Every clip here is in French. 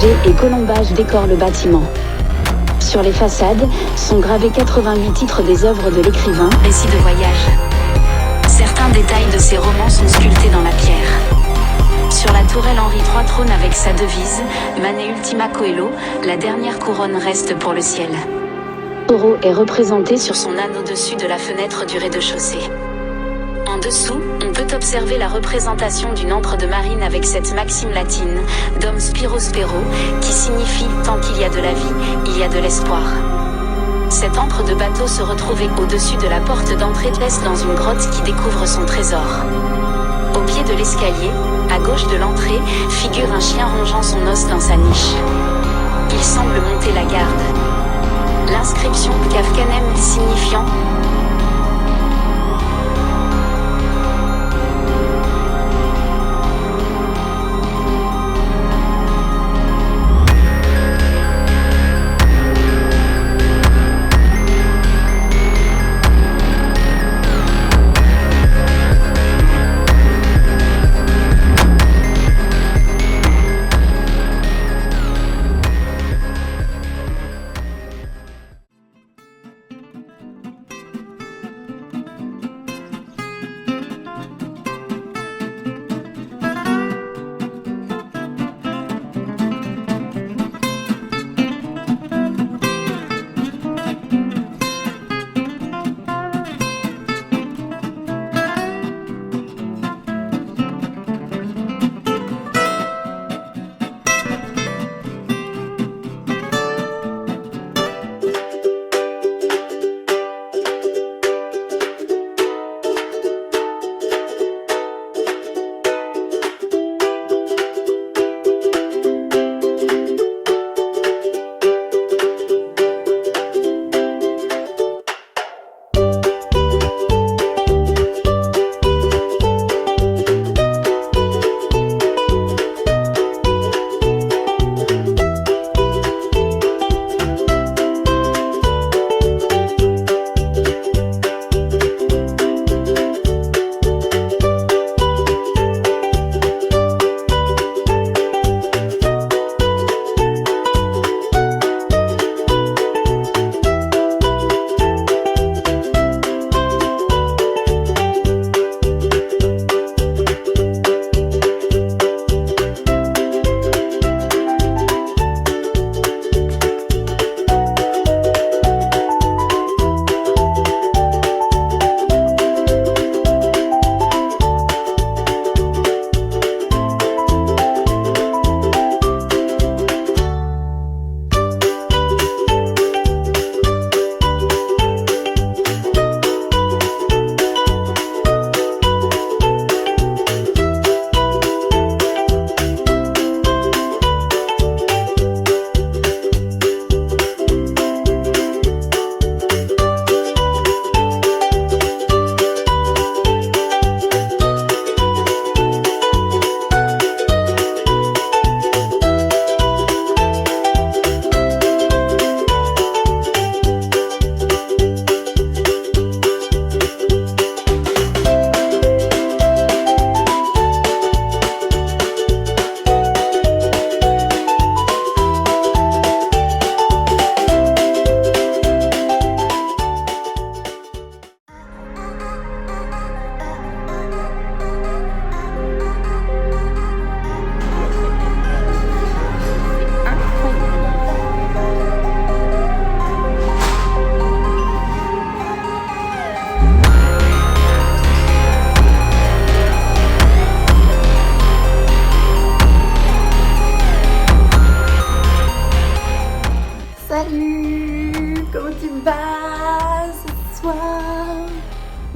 aménagés et colombages décorent le bâtiment. Sur les façades sont gravés 88 titres des œuvres de l'écrivain, récits de voyage. Certains détails de ces romans sont sculptés dans la pierre. Sur la tourelle Henri III trône avec sa devise « Mane ultima coelo », la dernière couronne reste pour le ciel. Taureau est représenté sur son âne au-dessus de la fenêtre du rez-de-chaussée. En dessous, on peut observer la représentation d'une ancre de marine avec cette maxime latine « Dom spiro spero » qui signifie « Tant qu'il y a de la vie, il y a de l'espoir ». Cette ancre de bateau se retrouvait au-dessus de la porte d'entrée laisse dans une grotte qui découvre son trésor. Au pied de l'escalier, à gauche de l'entrée, figure un chien rongeant son os dans sa niche. Il semble monter la garde. L'inscription Kafkanem signifiant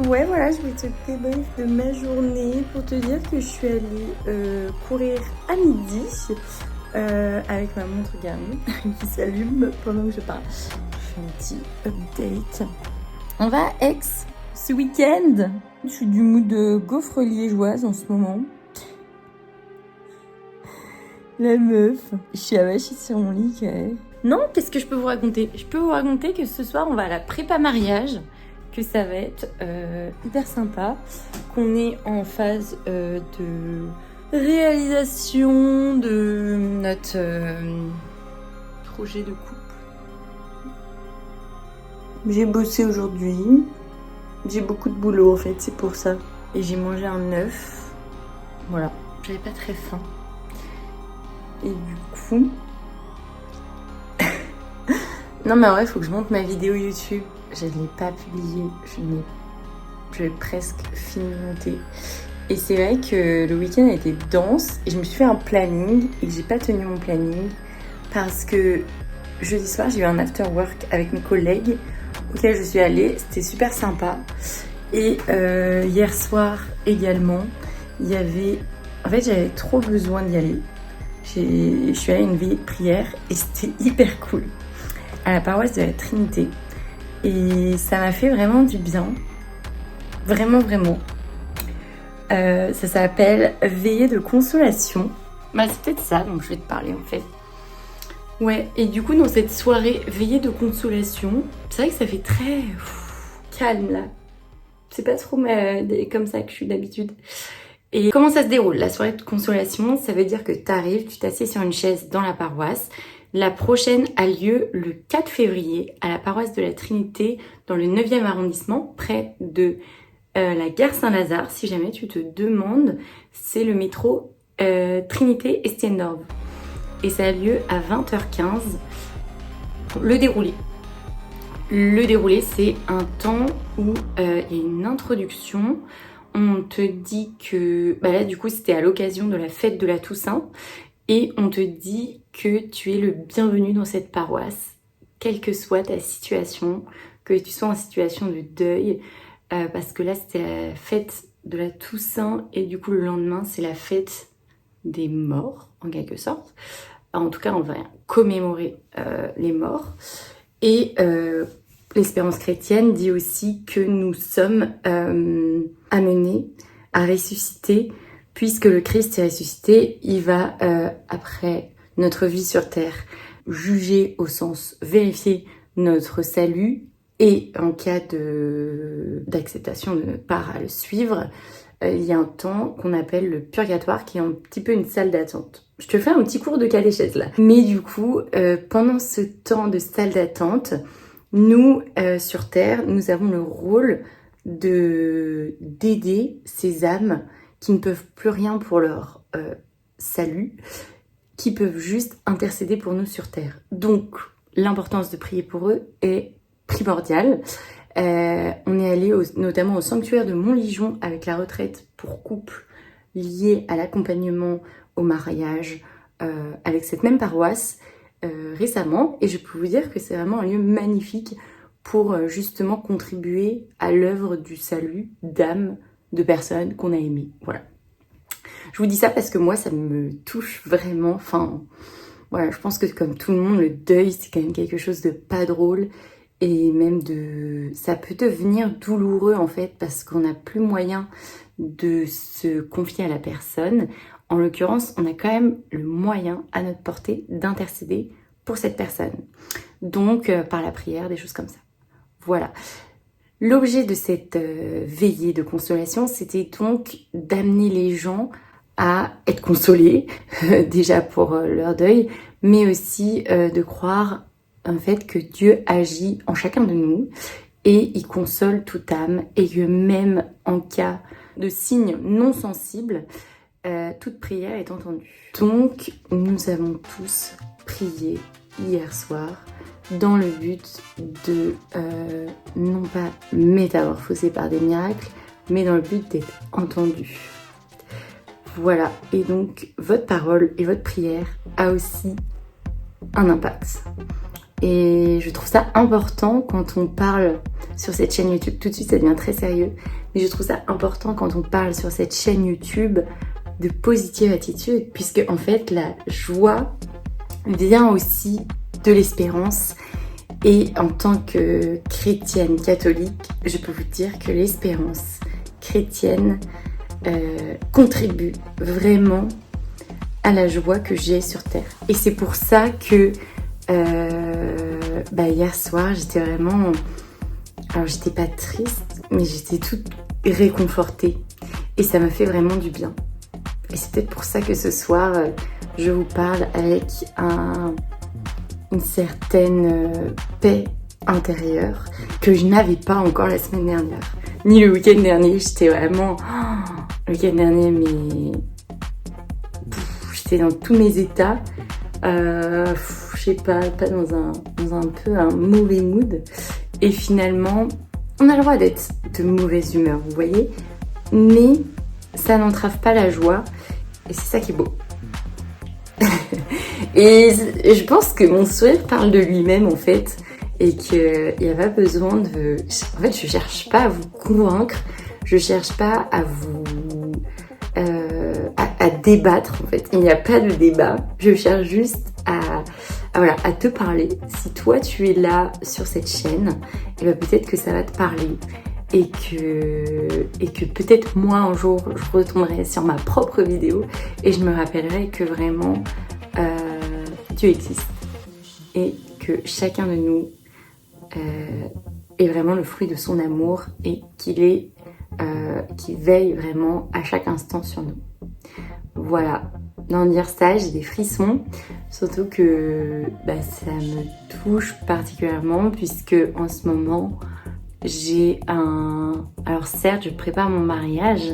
Ouais, voilà, je vais te débrief de ma journée pour te dire que je suis allée courir à midi avec ma montre Garmin qui s'allume pendant que je parle. Je fais un petit update. On va à Aix ce week-end. Je suis du mood de gaufre liégeoise en ce moment. La meuf. Je suis avachie sur mon lit. Non, qu'est-ce que je peux vous raconter? Je peux vous raconter que ce soir, on va à la prépa mariage. Que ça va être hyper sympa, qu'on est en phase de réalisation de notre projet de couple. J'ai bossé aujourd'hui. J'ai beaucoup de boulot en fait, c'est pour ça. Et j'ai mangé un œuf. Voilà, j'avais pas très faim. Et du coup... non mais en vrai, il faut que je monte ma vidéo YouTube. Je ne l'ai pas publiée. Je l'ai presque fini de monter. Et c'est vrai que le week-end a été dense. Et je me suis fait un planning. Et j'ai pas tenu mon planning. Parce que jeudi soir, j'ai eu un after work avec mes collègues auquel je suis allée. C'était super sympa. Et hier soir également, il y avait... En fait, j'avais trop besoin d'y aller. Je suis allée à une veillée de prière et c'était hyper cool. À la paroisse de la Trinité. Et ça m'a fait vraiment du bien. Vraiment, vraiment. Ça s'appelle Veillée de consolation. Bah, c'est peut-être ça dont je vais te parler en fait. Ouais, et du coup, dans cette soirée Veillée de consolation, c'est vrai que ça fait très calme là. C'est pas trop comme ça que je suis d'habitude. Et comment ça se déroule la soirée de consolation? Ça veut dire que t'arrives, tu t'assieds sur une chaise dans la paroisse. La prochaine a lieu le 4 février à la paroisse de la Trinité dans le 9e arrondissement, près de la gare Saint-Lazare. Si jamais tu te demandes, c'est le métro Trinité-Estienne-Nord. Et ça a lieu à 20h15. Le déroulé. Le déroulé, c'est un temps où il y a une introduction. On te dit que... Bah là, du coup, c'était à l'occasion de la fête de la Toussaint. Et on te dit que tu es le bienvenu dans cette paroisse, quelle que soit ta situation, que tu sois en situation de deuil. Parce que là, c'était la fête de la Toussaint. Et du coup, le lendemain, c'est la fête des morts, en quelque sorte. En tout cas, on va commémorer les morts. Et l'espérance chrétienne dit aussi que nous sommes amenés à ressusciter, puisque le Christ est ressuscité, il va, après notre vie sur terre, juger au sens vérifier notre salut, et en cas d'acceptation de notre part à le suivre, il y a un temps qu'on appelle le purgatoire, qui est un petit peu une salle d'attente. Je te fais un petit cours de catéchèse là. Mais du coup, pendant ce temps de salle d'attente, nous, sur Terre, nous avons le rôle d'aider ces âmes qui ne peuvent plus rien pour leur salut, qui peuvent juste intercéder pour nous sur Terre. Donc, l'importance de prier pour eux est primordiale. On est allé notamment au sanctuaire de Montligeon avec la retraite pour couple liée à l'accompagnement au mariage avec cette même paroisse récemment, et je peux vous dire que c'est vraiment un lieu magnifique pour justement contribuer à l'œuvre du salut d'âmes, de personnes qu'on a aimées. Voilà. Je vous dis ça parce que moi, ça me touche vraiment. Enfin, voilà, je pense que comme tout le monde, le deuil, c'est quand même quelque chose de pas drôle. Et même ça peut devenir douloureux en fait, parce qu'on n'a plus moyen de se confier à la personne. En l'occurrence, on a quand même le moyen à notre portée d'intercéder pour cette personne. Donc, par la prière, des choses comme ça. Voilà. L'objet de cette veillée de consolation, c'était donc d'amener les gens à être consolés, déjà pour leur deuil, mais aussi de croire en fait que Dieu agit en chacun de nous et il console toute âme, et que même en cas de signes non sensibles, toute prière est entendue. Donc, nous avons tous prié hier soir dans le but de non pas métamorphoser par des miracles, mais dans le but d'être entendus. Voilà, et donc votre parole et votre prière a aussi un impact. Et je trouve ça important quand on parle sur cette chaîne YouTube. Tout de suite, ça devient très sérieux. Mais je trouve ça important quand on parle sur cette chaîne YouTube de positive attitude, puisque en fait, la joie vient aussi de l'espérance. Et en tant que chrétienne catholique, je peux vous dire que l'espérance chrétienne contribue vraiment à la joie que j'ai sur Terre. Et c'est pour ça que hier soir, j'étais vraiment... Alors, j'étais pas triste, mais j'étais toute réconfortée. Et ça m'a fait vraiment du bien. Et c'est peut-être pour ça que ce soir, je vous parle avec une certaine paix intérieure que je n'avais pas encore la semaine dernière. Ni le week-end dernier, j'étais vraiment... le week-end dernier, mais... j'étais dans tous mes états. Je sais pas dans un peu un mauvais mood. Et finalement, on a le droit d'être de mauvaise humeur, vous voyez. Mais ça n'entrave pas la joie. Et c'est ça qui est beau. Et je pense que mon sourire parle de lui-même en fait. Et qu'il n'y a pas besoin de... En fait, je cherche pas à vous convaincre. Je cherche pas à vous... à débattre en fait. Il n'y a pas de débat. Je cherche juste à te parler. Si toi tu es là sur cette chaîne, et ben peut-être que ça va te parler. Et que peut-être moi un jour je retournerai sur ma propre vidéo et je me rappellerai que vraiment Dieu existe. Et que chacun de nous est vraiment le fruit de son amour et qu'il veille vraiment à chaque instant sur nous. Voilà, d'en dire ça, j'ai des frissons, surtout que ça me touche particulièrement puisque en ce moment j'ai alors certes je prépare mon mariage,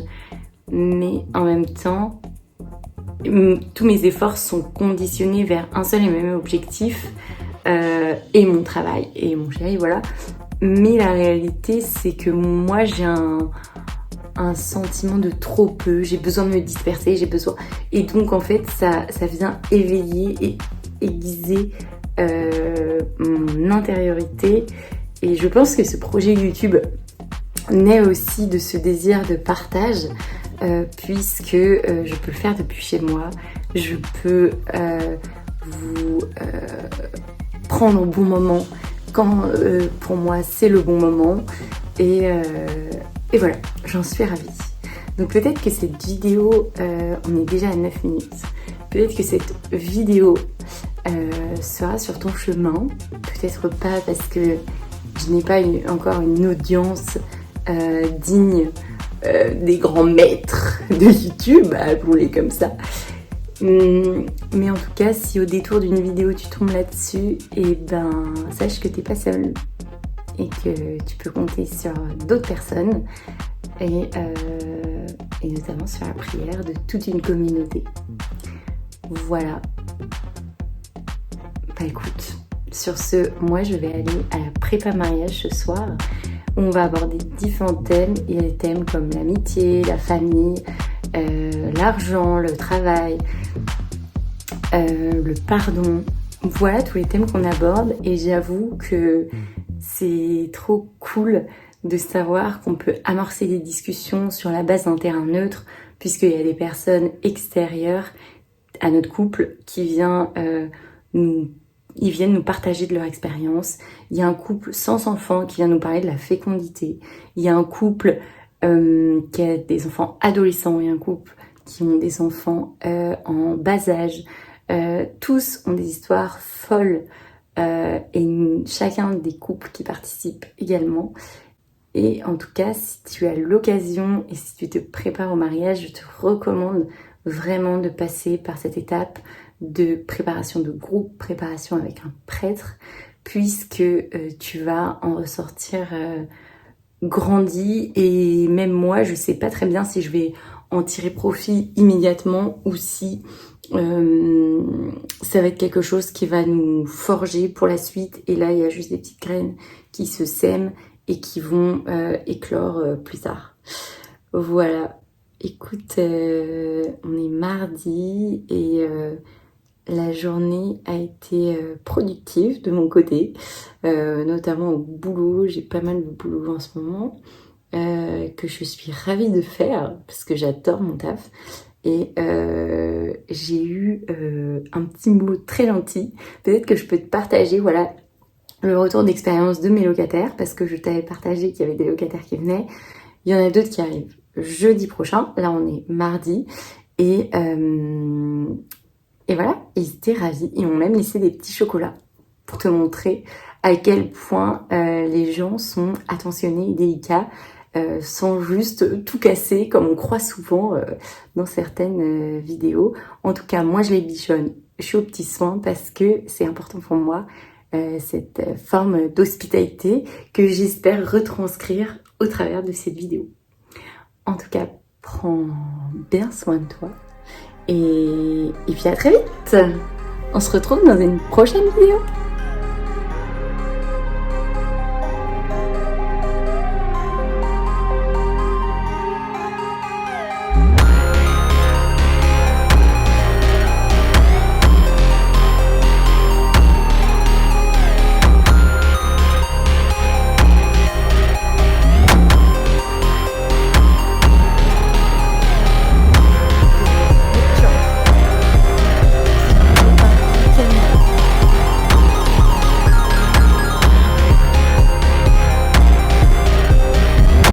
mais en même temps tous mes efforts sont conditionnés vers un seul et même objectif, et mon travail et mon chéri, voilà. Mais la réalité c'est que moi j'ai un sentiment de trop peu, j'ai besoin de me disperser, et donc en fait ça vient éveiller et aiguiser mon intériorité. Et je pense que ce projet YouTube naît aussi de ce désir de partage, puisque je peux le faire depuis chez moi, je peux vous prendre au bon moment quand pour moi c'est le bon moment, et voilà, j'en suis ravie. Donc peut-être que cette vidéo, on est déjà à 9 minutes, peut-être que cette vidéo sera sur ton chemin, peut-être pas parce que je n'ai pas encore une audience digne des grands maîtres de YouTube, appelons-les comme ça. Mais en tout cas, si au détour d'une vidéo tu tombes là-dessus, et sache que t'es pas seule et que tu peux compter sur d'autres personnes et notamment sur la prière de toute une communauté. Voilà. Écoute, sur ce, moi je vais aller à la prépa mariage ce soir. On va aborder différents thèmes. Il y a des thèmes comme l'amitié, la famille, l'argent, le travail, le pardon. Voilà tous les thèmes qu'on aborde, et j'avoue que c'est trop cool de savoir qu'on peut amorcer des discussions sur la base d'un terrain neutre, puisqu'il y a des personnes extérieures à notre couple qui viennent nous partager de leur expérience. Il y a un couple sans enfants qui vient nous parler de la fécondité. Il y a un couple qui a des enfants adolescents et un couple qui ont des enfants en bas âge. Tous ont des histoires folles, et chacun des couples qui participent également. Et en tout cas, si tu as l'occasion et si tu te prépares au mariage, je te recommande vraiment de passer par cette étape de préparation de groupe, préparation avec un prêtre, puisque tu vas en ressortir grandi. Et même moi, je sais pas très bien si je vais en tirer profit immédiatement ou si ça va être quelque chose qui va nous forger pour la suite. Et là, il y a juste des petites graines qui se sèment et qui vont éclore plus tard. Voilà. Écoute, on est mardi et la journée a été productive de mon côté, notamment au boulot. J'ai pas mal de boulot en ce moment, que je suis ravie de faire parce que j'adore mon taf. Et j'ai eu un petit mot très gentil. Peut-être que je peux te partager, voilà, le retour d'expérience de mes locataires, parce que je t'avais partagé qu'il y avait des locataires qui venaient. Il y en a d'autres qui arrivent jeudi prochain. Là, on est mardi. Et voilà, ils étaient ravis. Ils m'ont même laissé des petits chocolats pour te montrer à quel point les gens sont attentionnés et délicats. sans juste tout casser comme on croit souvent dans certaines vidéos. En tout cas, moi je les bichonne, je suis aux petits soins parce que c'est important pour moi, cette forme d'hospitalité que j'espère retranscrire au travers de cette vidéo. En tout cas, prends bien soin de toi et puis à très vite. On se retrouve dans une prochaine vidéo.